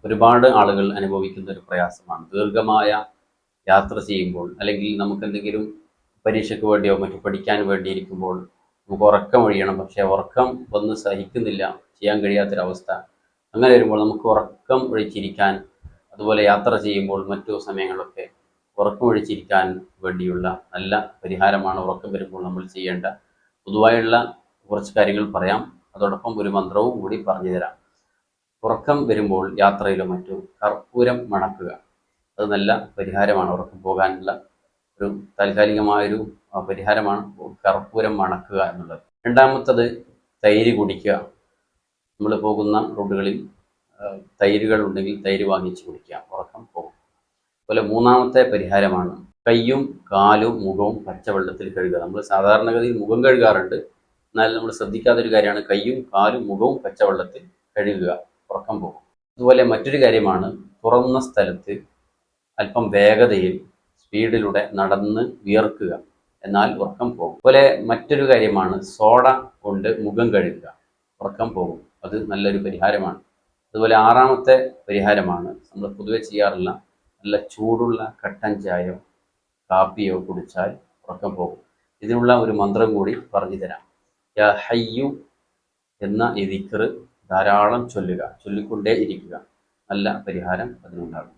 ഒരുപാട് ആളുകൾ അനുഭവിക്കുന്ന ഒരു പ്രയാസമാണ്. ദീർഘമായ യാത്ര ചെയ്യുമ്പോൾ അല്ലെങ്കിൽ നമുക്ക് എന്തെങ്കിലും പരീക്ഷയ്ക്ക് വേണ്ടിയോ മറ്റു പഠിക്കാൻ വേണ്ടിയിരിക്കുമ്പോൾ നമുക്ക് ഉറക്കം ഒഴിയണം, പക്ഷേ ഉറക്കം വന്ന് സഹിക്കുന്നില്ല, ചെയ്യാൻ കഴിയാത്തൊരവസ്ഥ. അങ്ങനെ വരുമ്പോൾ നമുക്ക് ഉറക്കം ഒഴിച്ചിരിക്കാൻ, അതുപോലെ യാത്ര ചെയ്യുമ്പോൾ മറ്റു സമയങ്ങളൊക്കെ ഉറക്കം ഒഴിച്ചിരിക്കാൻ വേണ്ടിയുള്ള നല്ല പരിഹാരമാണ് ഉറക്കം വരുമ്പോൾ നമ്മൾ ചെയ്യേണ്ട പൊതുവായുള്ള കുറച്ച് കാര്യങ്ങൾ പറയാം. അതോടൊപ്പം ഒരു മന്ത്രവും കൂടി പറഞ്ഞു തരാം. ഉറക്കം വരുമ്പോൾ യാത്രയിലോ മറ്റോ കർപ്പൂരം മണക്കുക, അത് നല്ല പരിഹാരമാണ്. ഉറക്കം പോകാനുള്ള ഒരു താൽക്കാലികമായൊരു പരിഹാരമാണ് കർപ്പൂരം മണക്കുക എന്നുള്ളത്. രണ്ടാമത്തത് തൈര് കുടിക്കുക. നമ്മൾ പോകുന്ന റോഡുകളിൽ തൈരുകൾ ഉണ്ടെങ്കിൽ തൈര് വാങ്ങിച്ച് കുടിക്കുക, ഉറക്കം പോകും. അതുപോലെ മൂന്നാമത്തെ പരിഹാരമാണ് കയ്യും കാലും മുഖവും പച്ചവെള്ളത്തിൽ കഴുകുക. നമ്മൾ സാധാരണഗതിയിൽ മുഖം കഴുകാറുണ്ട്, എന്നാൽ നമ്മൾ ശ്രദ്ധിക്കാത്തൊരു കാര്യമാണ് കയ്യും കാലും മുഖവും പച്ചവെള്ളത്തിൽ കഴുകുക, ഉറക്കം പോകും. അതുപോലെ മറ്റൊരു കാര്യമാണ് തുറന്ന സ്ഥലത്ത് അല്പം വേഗതയിൽ സ്പീഡിലൂടെ നടന്ന് വിയർക്കുക, എന്നാൽ ഉറക്കം പോകും. അതുപോലെ മറ്റൊരു കാര്യമാണ് സോഡ കൊണ്ട് മുഖം കഴുകുക, ഉറക്കം പോകും. അത് നല്ലൊരു പരിഹാരമാണ്. അതുപോലെ ആറാമത്തെ പരിഹാരമാണ് നമ്മൾ പൊതുവെ ചെയ്യാറുള്ള നല്ല ചൂടുള്ള കട്ടൻ ചായയോ കാപ്പിയോ കുടിച്ചാൽ ഉറക്കം പോകും. ഇതിനുള്ള ഒരു മന്ത്രം കൂടി പറഞ്ഞു തരാം. യാ ഹയ്യു എന്ന ഈ ദിക്ർ ധാരാളം ചൊല്ലുക, ചൊല്ലിക്കൊണ്ടേ ഇരിക്കുക. നല്ല പരിഹാരം അതിനുണ്ടാകും.